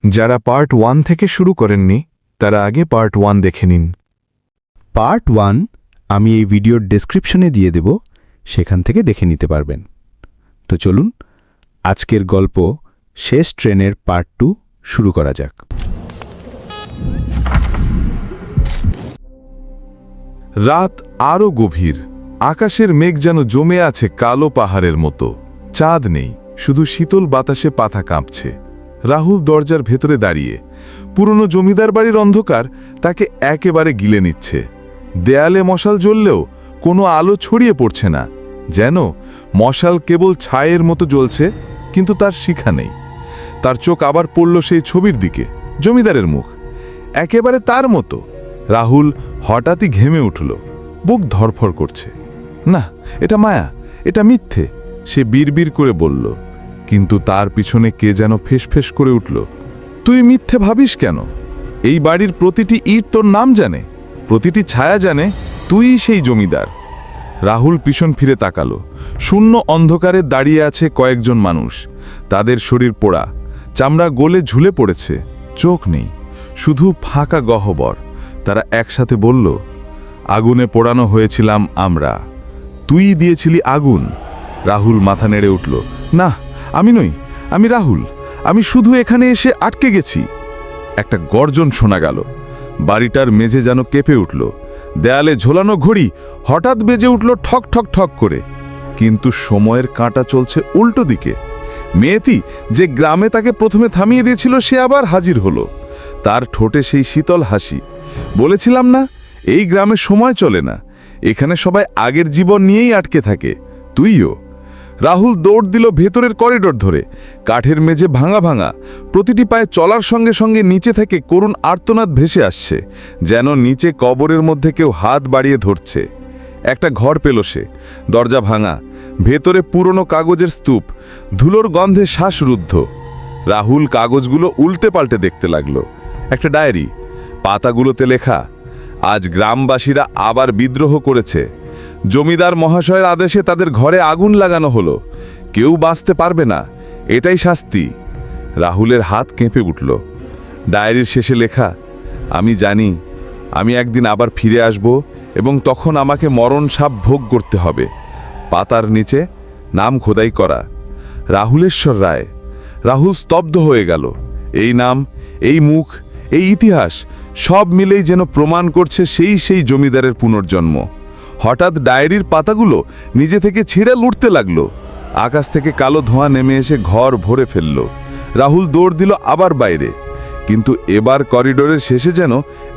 যারা পার্ট 1 থেকে শুরু করেননি তারা আগে পার্ট 1 দেখে নিন। পার্ট 1 আমি এই ভিডিওর ডেসক্রিপশনে দিয়ে দেব, সেখান থেকে দেখে নিতে পারবেন। তো চলুন আজকের গল্প শেষ ট্রেনের পার্ট 2 শুরু করা যাক। রাত আরও গভীর। আকাশের মেঘ যেন জমে আছে কালো পাহাড়ের মতো। চাঁদ নেই, শুধু শীতল বাতাসে পাতা কাঁপছে। রাহুল দরজার ভেতরে দাঁড়িয়ে। পুরনো জমিদার বাড়ির অন্ধকার তাকে একেবারে গিলে নিচ্ছে। দেয়ালে মশাল জ্বললেও কোনো আলো ছড়িয়ে পড়ছে না, যেন মশাল কেবল ছায়ের মতো জ্বলছে, কিন্তু তার শিখা নেই। তার চোখ আবার পড়ল সেই ছবির দিকে, জমিদারের মুখ, একেবারে তার মতো। রাহুল হঠাৎই ঘেমে উঠল, বুক ধরফর করছে। না, এটা মায়া, এটা মিথ্যে, সে বিড়বিড় করে বলল। কিন্তু তার পিছনে কে যেন ফেসফেস করে উঠল। তুই মিথ্যে ভাবিস কেন? এই বাড়ির প্রতিটি ইট তোর নাম জানে, প্রতিটি ছায়া জানে তুই সেই জমিদার। রাহুল পিছন ফিরে তাকালো। শূন্য অন্ধকারে দাঁড়িয়ে আছে কয়েকজন মানুষ। তাদের শরীর পোড়া, চামড়া গলে ঝুলে পড়েছে, চোখ নেই, শুধু ফাঁকা গহ্বর। তারা একসাথে বলল, আগুনে পোড়ানো হয়েছিলাম আমরা, তুই দিয়েছিলি আগুন। রাহুল মাথা নেড়ে উঠল। না, আমি নই, আমি রাহুল, আমি শুধু এখানে এসে আটকে গেছি। একটা গর্জন শোনা গেল। বাড়িটার মেঝে যেন কেঁপে উঠল। দেয়ালে ঝোলানো ঘড়ি হঠাৎ বেজে উঠল ঠক ঠক ঠক করে। কিন্তু সময়ের কাঁটা চলছে উল্টো দিকে। মেয়েটি যে গ্রামে তাকে প্রথমে থামিয়ে দিয়েছিল, সে আবার হাজির হলো। তার ঠোঁটে সেই শীতল হাসি। বলেছিলাম না, এই গ্রামে সময় চলে না, এখানে সবাই আগের জীবন নিয়েই আটকে থাকে, তুইও। রাহুল দৌড় দিল ভেতরের করিডোর ধরে। কাঠের মেঝে ভাঙা ভাঙা, প্রতিটি পায়ে চলার সঙ্গে সঙ্গে নিচে থেকে করুণ আর্তনাদ ভেসে আসছে, যেন নিচে কবরের মধ্যে কেউ হাত বাড়িয়ে ধরছে। একটা ঘর পেল সে, দরজা ভাঙা, ভেতরে পুরনো কাগজের স্তূপ, ধুলোর গন্ধে শ্বাসরুদ্ধ। রাহুল কাগজগুলো উল্টে পাল্টে দেখতে লাগলো। একটা ডায়েরি, পাতাগুলোতে লেখা, আজ গ্রামবাসীরা আবার বিদ্রোহ করেছে। জমিদার মহাশয়ের আদেশে তাদের ঘরে আগুন লাগানো হলো। কেউ বাঁচতে পারবে না, এটাই শাস্তি। রাহুলের হাত কেঁপে উঠল। ডায়েরির শেষে লেখা, আমি জানি আমি একদিন আবার ফিরে আসব, এবং তখন আমাকে মরণ সাপ ভোগ করতে হবে। পাতার নিচে নাম খোদাই করা, রাহুলেশ্বর রায়। রাহুল স্তব্ধ হয়ে গেল। এই নাম, এই মুখ, এই ইতিহাস সব মিলেই যেন প্রমাণ করছে সেই জমিদারের পুনর্জন্ম। হঠাৎ ডায়েরির পাতাগুলো নিজে থেকে ছিঁড়ে লুটতে লাগলো। আকাশ থেকে কালো ধোঁয়া নেমে এসে ঘর ভরে ফেলল। রাহুল দৌড় দিল আবার বাইরে, কিন্তু এবার করিডোরের শেষে যেন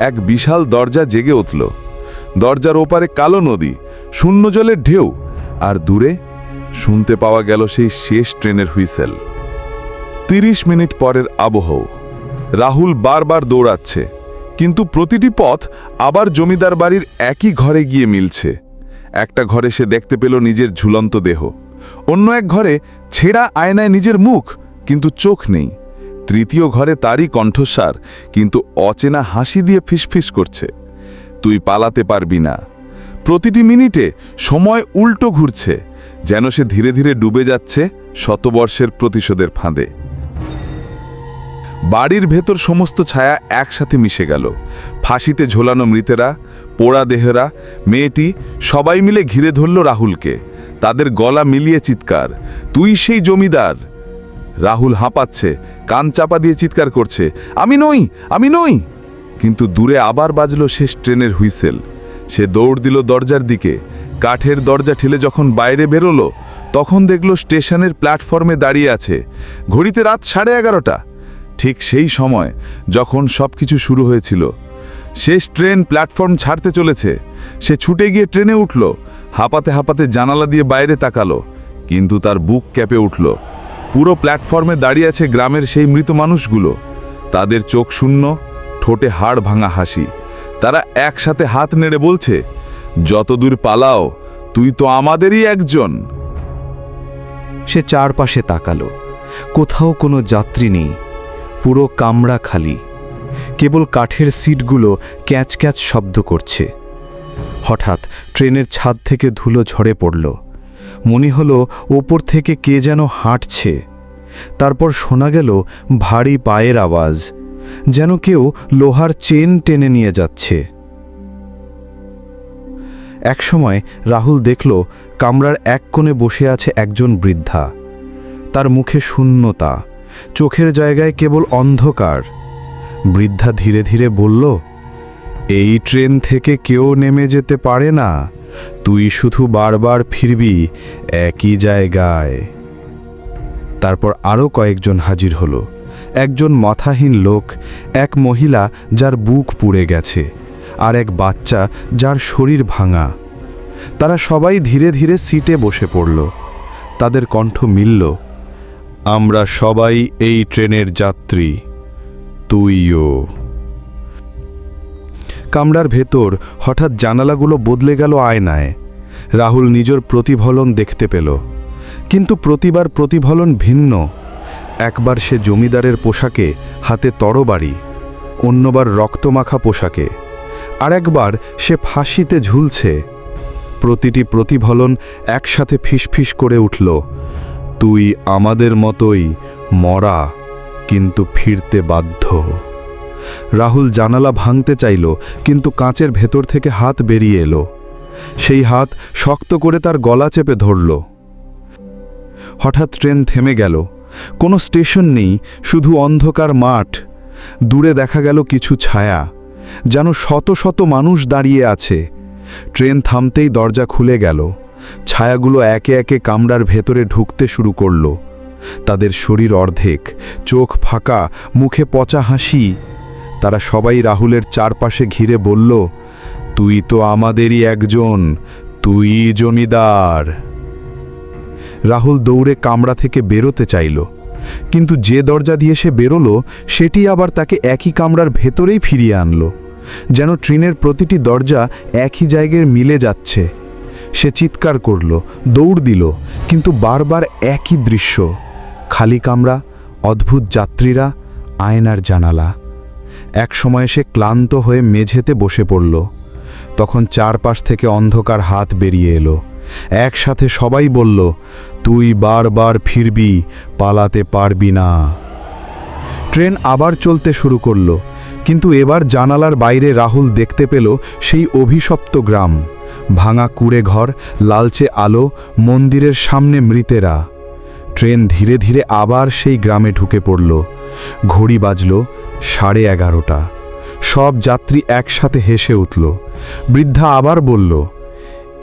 এক বিশাল দরজা জেগে উঠল। দরজার ওপারে কালো নদী, শূন্য জলের ঢেউ, আর দূরে শুনতে পাওয়া গেল সেই শেষ ট্রেনের হুইসেল। 30 মিনিট পরের আবহ। রাহুল বারবার দৌড়াচ্ছে, কিন্তু প্রতিটি পথ আবার জমিদার বাড়ির একই ঘরে গিয়ে মিলছে। একটা ঘরে সে দেখতে পেল নিজের ঝুলন্ত দেহ, অন্য এক ঘরে ছেঁড়া আয়নায় নিজের মুখ, কিন্তু চোখ নেই। তৃতীয় ঘরে তারই কণ্ঠস্বর, কিন্তু অচেনা হাসি দিয়ে ফিসফিস করছে, তুই পালাতে পারবি না। প্রতিটি মিনিটে সময় উল্টো ঘুরছে, যেন সে ধীরে ধীরে ডুবে যাচ্ছে শতবর্ষের প্রতিশোধের ফাঁদে। বাড়ির ভেতর সমস্ত ছায়া একসাথে মিশে গেল। ফাঁসিতে ঝোলানো মৃতেরা, পোড়া দেহেরা, মেয়েটি, সবাই মিলে ঘিরে ধরল রাহুলকে। তাদের গলা মিলিয়ে চিৎকার, তুই সেই জমিদার। রাহুল হাঁপাচ্ছে, কান চাপা দিয়ে চিৎকার করছে, আমি নই, আমি নই। কিন্তু দূরে আবার বাজল শেষ ট্রেনের হুইসেল। সে দৌড় দিল দরজার দিকে। কাঠের দরজা ঠেলে যখন বাইরে বেরোলো, তখন দেখল স্টেশনের প্ল্যাটফর্মে দাঁড়িয়ে আছে। ঘড়িতে রাত 11:30। ঠিক সেই সময় যখন সবকিছু শুরু হয়েছিল। শেষ ট্রেন প্ল্যাটফর্ম ছাড়তে চলেছে। সে ছুটে গিয়ে ট্রেনে উঠল, হাঁপাতে হাঁপাতে জানালা দিয়ে বাইরে তাকালো, কিন্তু তার বুক কেঁপে উঠল। পুরো প্ল্যাটফর্মে দাঁড়িয়ে আছে গ্রামের সেই মৃত মানুষগুলো। তাদের চোখ শূন্য, ঠোঁটে হাড় ভাঙা হাসি। তারা একসাথে হাত নেড়ে বলছে, যতদূর পালাও, তুই তো আমাদেরই একজন। সে চারপাশে তাকালো, কোথাও কোনো যাত্রী নেই, পুরো কামরা খালি। কেবল কাঠের সিটগুলো ক্যাঁচ ক্যাঁচ শব্দ করছে। হঠাৎ ট্রেনের ছাদ থেকে ধুলো ঝরে পড়ল। মনে হলো ওপর থেকে কে যেন হাঁটছে। তারপর শোনা গেল ভারী পায়ের আওয়াজ, যেন কেউ লোহার চেন টেনে নিয়ে যাচ্ছে। একসময় রাহুল দেখল কামরার এক কোণে বসে আছে একজন বৃদ্ধা। তার মুখে শূন্যতা, চোখের জায়গায় কেবল অন্ধকার। বৃদ্ধা ধীরে ধীরে বলল, এই ট্রেন থেকে কেউ নেমে যেতে পারে না, তুই শুধু বারবার ফিরবি একই জায়গায়। তারপর আরও কয়েকজন হাজির হলো। একজন মাথাহীন লোক, এক মহিলা যার বুক পুড়ে গেছে, আর এক বাচ্চা যার শরীর ভাঙা। তারা সবাই ধীরে ধীরে সিটে বসে পড়ল। তাদের কণ্ঠ মিলল, আমরা সবাই এই ট্রেনের যাত্রী, তুইও। কামরার ভেতর হঠাৎ জানালাগুলো বদলে গেল আয়নায়। রাহুল নিজের প্রতিফলন দেখতে পেল, কিন্তু প্রতিবার প্রতিফলন ভিন্ন। একবার সে জমিদারের পোশাকে, হাতে তরবারি, অন্যবার রক্তমাখা পোশাকে, আর একবার সে ফাঁসিতে ঝুলছে। প্রতিটি প্রতিফলন একসাথে ফিসফিস করে উঠল, তুই আমাদের মতোই মরা, কিন্তু ফিরতে বাধ্য। রাহুল জানালা ভাঙতে চাইল, কিন্তু কাঁচের ভেতর থেকে হাত বেরিয়ে এলো। সেই হাত শক্ত করে তার গলা চেপে ধরল। হঠাৎ ট্রেন থেমে গেল। কোনো স্টেশন নেই, শুধু অন্ধকার মাঠ। দূরে দেখা গেল কিছু ছায়া, যেন শত শত মানুষ দাঁড়িয়ে আছে। ট্রেন থামতেই দরজা খুলে গেল। ছায়াগুলো একে একে কামরার ভেতরে ঢুকতে শুরু করল। তাদের শরীর অর্ধেক, চোখ ফাঁকা, মুখে পচা হাসি। তারা সবাই রাহুলের চারপাশে ঘিরে বলল, তুই তো আমাদেরই একজন, তুই জমিদার। রাহুল দৌড়ে কামরা থেকে বেরোতে চাইল, কিন্তু যে দরজা দিয়ে সে বেরোলো সেটি আবার তাকে একই কামরার ভেতরেই ফিরিয়ে আনলো, যেন ট্রেনের প্রতিটি দরজা একই জায়গায় মিলে যাচ্ছে। সে চিৎকার করল, দৌড় দিল, কিন্তু বারবার একই দৃশ্য, খালি কামরা, অদ্ভুত যাত্রীরা, আয়নার জানালা। এক সময় সে ক্লান্ত হয়ে মেঝেতে বসে পড়ল। তখন চারপাশ থেকে অন্ধকার হাত বেরিয়ে এলো। একসাথে সবাই বলল, তুই বারবার ফিরবি, পালাতে পারবি না। ট্রেন আবার চলতে শুরু করল, কিন্তু এবার জানালার বাইরে রাহুল দেখতে পেল সেই অভিশপ্ত গ্রাম। ভাঙা কুড়ে ঘর, লালচে আলো, মন্দিরের সামনে মৃতেরা। ট্রেন ধীরে ধীরে আবার সেই গ্রামে ঢুকে পড়ল। ঘড়ি বাজল 11:30। সব যাত্রী একসাথে হেসে উঠল। বৃদ্ধা আবার বলল,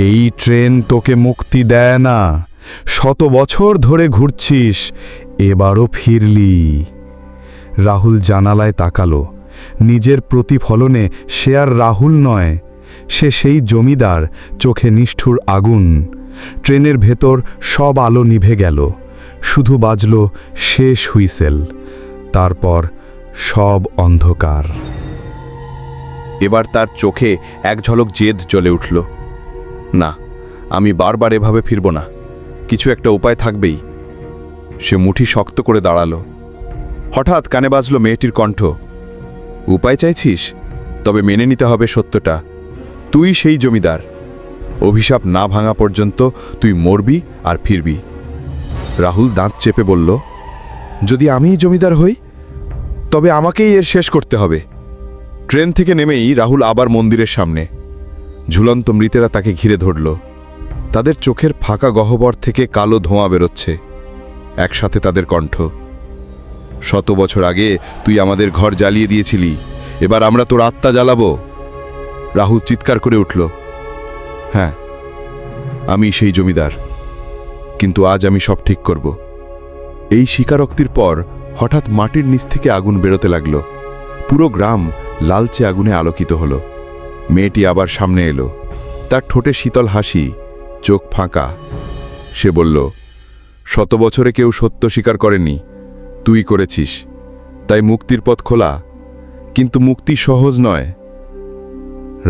এই ট্রেন তোকে মুক্তি দেয় না, 100 বছর ধরে ঘুরছিস, এবারও ফিরলি। রাহুল জানালায় তাকালো। নিজের প্রতিফলনে সে আর রাহুল নয়, সে সেই জমিদার, চোখে নিষ্ঠুর আগুন। ট্রেনের ভেতর সব আলো নিভে গেল, শুধু বাজল শেষ হুইসেল। তারপর সব অন্ধকার। এবার তার চোখে এক ঝলক জেদ জ্বলে উঠল। না, আমি বারবার এভাবে ফিরব না, কিছু একটা উপায় থাকবেই। সে মুঠি শক্ত করে দাঁড়ালো। হঠাৎ কানে বাজল মেয়েটির কণ্ঠ, উপায় চাইছিস? তবে মেনে নিতে হবে সত্যটা, তুই সেই জমিদার। অভিশাপ না ভাঙা পর্যন্ত তুই মরবি আর ফিরবি। রাহুল দাঁত চেপে বলল, যদি আমিই জমিদার হই, তবে আমাকেই এর শেষ করতে হবে। ট্রেন থেকে নেমেই রাহুল আবার মন্দিরের সামনে। ঝুলন্ত মৃতেরা তাকে ঘিরে ধরল। তাদের চোখের ফাঁকা গহ্বর থেকে কালো ধোঁয়া বেরোচ্ছে। একসাথে তাদের কণ্ঠ, 100 বছর আগে তুই আমাদের ঘর জ্বালিয়ে দিয়েছিলি, এবার আমরা তোর আত্মা জ্বালাবো। রাহুল চিৎকার করে উঠল, হ্যাঁ, আমি সেই জমিদার, কিন্তু আজ আমি সব ঠিক করব। এই স্বীকারোক্তির পর হঠাৎ মাটির নিচ থেকে আগুন বেরোতে লাগল। পুরো গ্রাম লালচে আগুনে আলোকিত হলো। মেয়েটি আবার সামনে এলো, তার ঠোঁটে শীতল হাসি, চোখ ফাঁকা। সে বলল, 100 বছরে কেউ সত্য স্বীকার করেনি, তুই করেছিস, তাই মুক্তির পথ খোলা। কিন্তু মুক্তি সহজ নয়।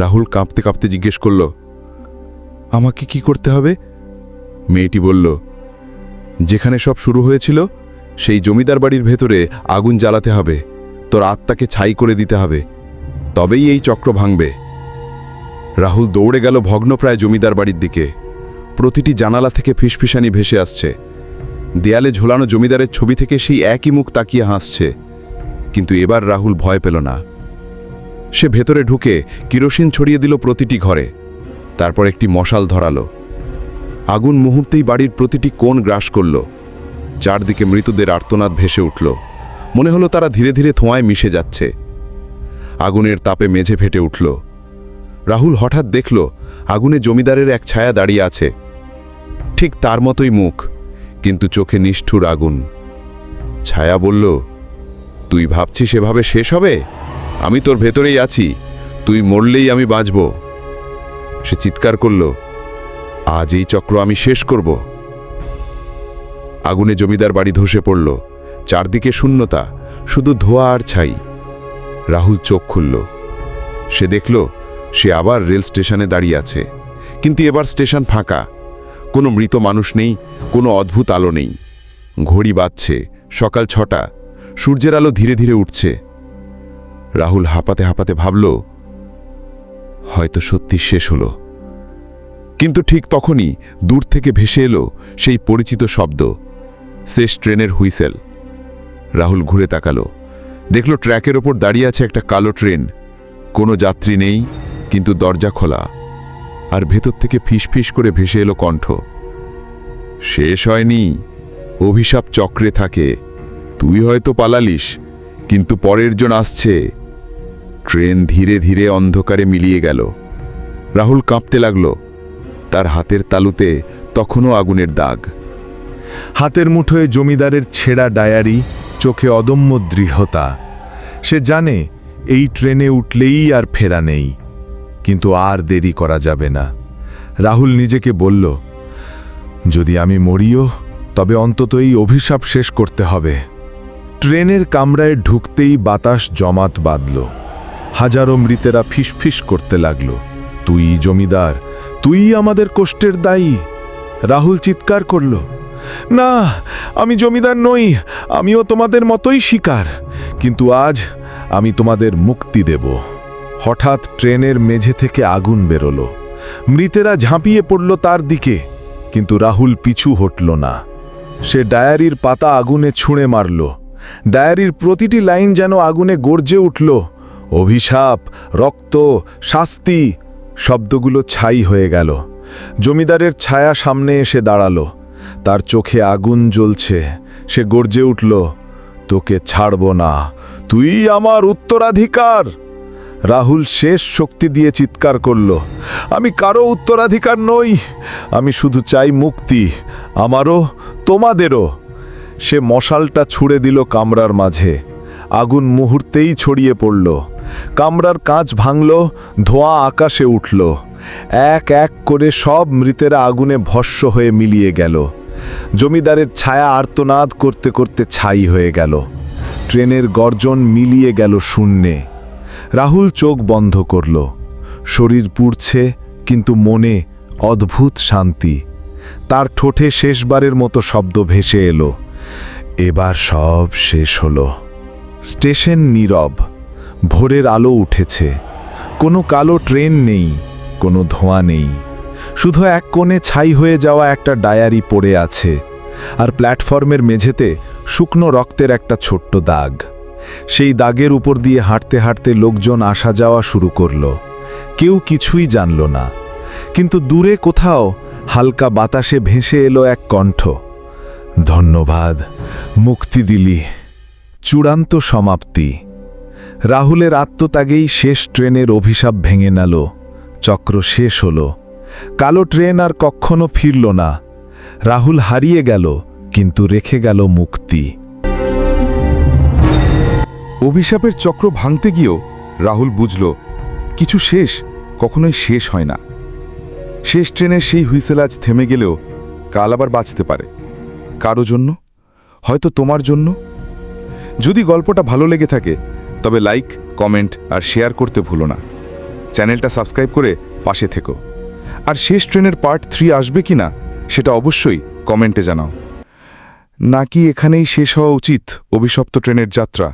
রাহুল কাঁপতে কাঁপতে জিজ্ঞেস করল, আমাকে কি করতে হবে? মেয়েটি বলল, যেখানে সব শুরু হয়েছিল সেই জমিদার বাড়ির ভেতরে আগুন জ্বালাতে হবে, তোর আত্মাকে ছাই করে দিতে হবে, তবেই এই চক্র ভাঙবে। রাহুল দৌড়ে গেল ভগ্নপ্রায় জমিদার বাড়ির দিকে। প্রতিটি জানালা থেকে ফিসফিসানি ভেসে আসছে। দেয়ালে ঝোলানো জমিদারের ছবি থেকে সেই একই মুখ তাকিয়ে হাসছে। কিন্তু এবার রাহুল ভয় পেল না। সে ভেতরে ঢুকে কিরোসিন ছড়িয়ে দিল প্রতিটি ঘরে। তারপর একটি মশাল ধরালো। আগুন মুহূর্তেই বাড়ির প্রতিটি কোণ গ্রাস করল। চারদিকে মৃতদের আর্তনাদ ভেসে উঠল। মনে হলো তারা ধীরে ধীরে ধোঁয়ায় মিশে যাচ্ছে। আগুনের তাপে মেঝে ফেটে উঠল। রাহুল হঠাৎ দেখল আগুনে জমিদারের এক ছায়া দাঁড়িয়ে আছে, ঠিক তার মতোই মুখ, কিন্তু চোখে নিষ্ঠুর আগুন। ছায়া বলল, তুই ভাবছিস এভাবে শেষ হবে? আমি তোর ভেতরেই আছি, তুই মরলেই আমি বাঁচব। সে চিৎকার করল, আজ এই চক্র আমি শেষ করব। আগুনে জমিদার বাড়ি ধসে পড়ল। চারদিকে শূন্যতা, শুধু ধোঁয়া আর ছাই। রাহুল চোখ খুলল। সে দেখল সে আবার রেল স্টেশনে দাঁড়িয়ে আছে, কিন্তু এবার স্টেশন ফাঁকা। কোনো মৃত মানুষ নেই, কোনো অদ্ভুত আলো নেই। ঘড়ি বাজছে সকাল 6টা। সূর্যের আলো ধীরে ধীরে উঠছে। রাহুল হাঁপাতে হাঁপাতে ভাবল, হয়তো সত্যি শেষ হলো। কিন্তু ঠিক তখনই দূর থেকে ভেসে এলো সেই পরিচিত শব্দ, শেষ ট্রেনের হুইসেল। রাহুল ঘুরে তাকালো। দেখল ট্র্যাকের ওপর দাঁড়িয়ে আছে একটা কালো ট্রেন। কোনো যাত্রী নেই, কিন্তু দরজা খোলা। আর ভেতর থেকে ফিসফিস করে ভেসে এলো কণ্ঠ, শেষ হয়নি, অভিশাপ চক্রে থাকে। তুই হয়তো পালালিস, কিন্তু পরের জন আসছে। ট্রেন ধীরে ধীরে অন্ধকারে মিলিয়ে গেল। রাহুল কাঁপতে লাগল। তার হাতের তালুতে তখনও আগুনের দাগ। হাতের মুঠোয় জমিদারের ছেঁড়া ডায়ারি, চোখে অদম্য দৃঢ়তা। সে জানে এই ট্রেনে উঠলেই আর ফেরা নেই, কিন্তু আর দেরি করা যাবে না। রাহুল নিজেকে বলল, যদি আমি মরিও, তবে অন্তত এই অভিশাপ শেষ করতে হবে। ট্রেনের কামরায় ঢুকতেই বাতাস জমাট বাঁধল। হাজারো মৃতেরা ফিসফিস করতে লাগল, তুই জমিদার, তুই আমাদের কষ্টের দায়ী। রাহুল চিৎকার করল, না, আমি জমিদার নই, আমিও তোমাদের মতোই শিকার, কিন্তু আজ আমি তোমাদের মুক্তি দেব। হঠাৎ ট্রেনের মেঝে থেকে আগুন বেরোলো। মৃতেরা ঝাঁপিয়ে পড়ল তার দিকে, কিন্তু রাহুল পিছু হটল না। সে ডায়ারির পাতা আগুনে ছুঁড়ে মারল। ডায়ারির প্রতিটি লাইন যেন আগুনে গর্জে উঠল, অভিশাপ, রক্ত, শাস্তি। শব্দগুলো ছাই হয়ে গেল। জমিদারের ছায়া সামনে এসে দাঁড়ালো। তার চোখে আগুন জ্বলছে। সে গর্জে উঠল, তোকে ছাড়ব না, তুই আমার উত্তরাধিকার। রাহুল শেষ শক্তি দিয়ে চিৎকার করল, আমি কারো উত্তরাধিকার নই, আমি শুধু চাই মুক্তি, আমারও, তোমাদেরও। সে মশালটা ছুঁড়ে দিল কামরার মাঝে। আগুন মুহূর্তেই ছড়িয়ে পড়ল। কামরার কাঁচ ভাঙল, ধোঁয়া আকাশে উঠল। এক এক করে সব মৃতেরা আগুনে ভস্ম হয়ে মিলিয়ে গেল। জমিদারের ছায়া আর্তনাদ করতে করতে ছাই হয়ে গেল। ট্রেনের গর্জন মিলিয়ে গেল শূন্যে। রাহুল চোখ বন্ধ করল। শরীর পুড়ছে, কিন্তু মনে অদ্ভুত শান্তি। তার ঠোঁটে শেষবারের মতো শব্দ ভেসে এলো, এবার সব শেষ হলো। স্টেশন নীরব। ভোরের আলো উঠেছে। কোনো কালো ট্রেন নেই, কোনো ধোঁয়া নেই। শুধু এক কোণে ছাই হয়ে যাওয়া একটা ডায়ারি পড়ে আছে, আর প্ল্যাটফর্মের মেঝেতে শুকনো রক্তের একটা ছোট্ট দাগ। সেই দাগের উপর দিয়ে হাঁটতে হাঁটতে লোকজন আসা যাওয়া শুরু করল। কেউ কিছুই জানল না, কিন্তু দূরে কোথাও হালকা বাতাসে ভেসে এলো এক কণ্ঠ, ধন্যবাদ, মুক্তি দিলি। চূড়ান্ত সমাপ্তি। রাহুলের আত্মত্যাগেই শেষ ট্রেনের অভিশাপ ভেঙে গেল। চক্র শেষ হল। কালো ট্রেন আর কখনো ফিরল না। রাহুল হারিয়ে গেল, কিন্তু রেখে গেল মুক্তি। অভিশাপের চক্র ভাঙতে গিয়েও রাহুল বুঝল, কিছু শেষ কখনোই শেষ হয় না। শেষ ট্রেনের সেই হুইসেল আজ থেমে গেলেও কাল আবার বাঁচতে পারে। কারো জন্য, হয়তো তোমার জন্য। যদি গল্পটা ভালো লেগে থাকে, তবে লাইক, কমেন্ট আর শেয়ার করতে ভুলো না। চ্যানেলটা সাবস্ক্রাইব করে পাশে থেকো। আর শেষ ট্রেনের পার্ট 3 আসবে কি না সেটা অবশ্যই কমেন্টে জানাও। নাকি এখানেই শেষ হওয়া উচিত অভিশপ্ত ট্রেনের যাত্রা?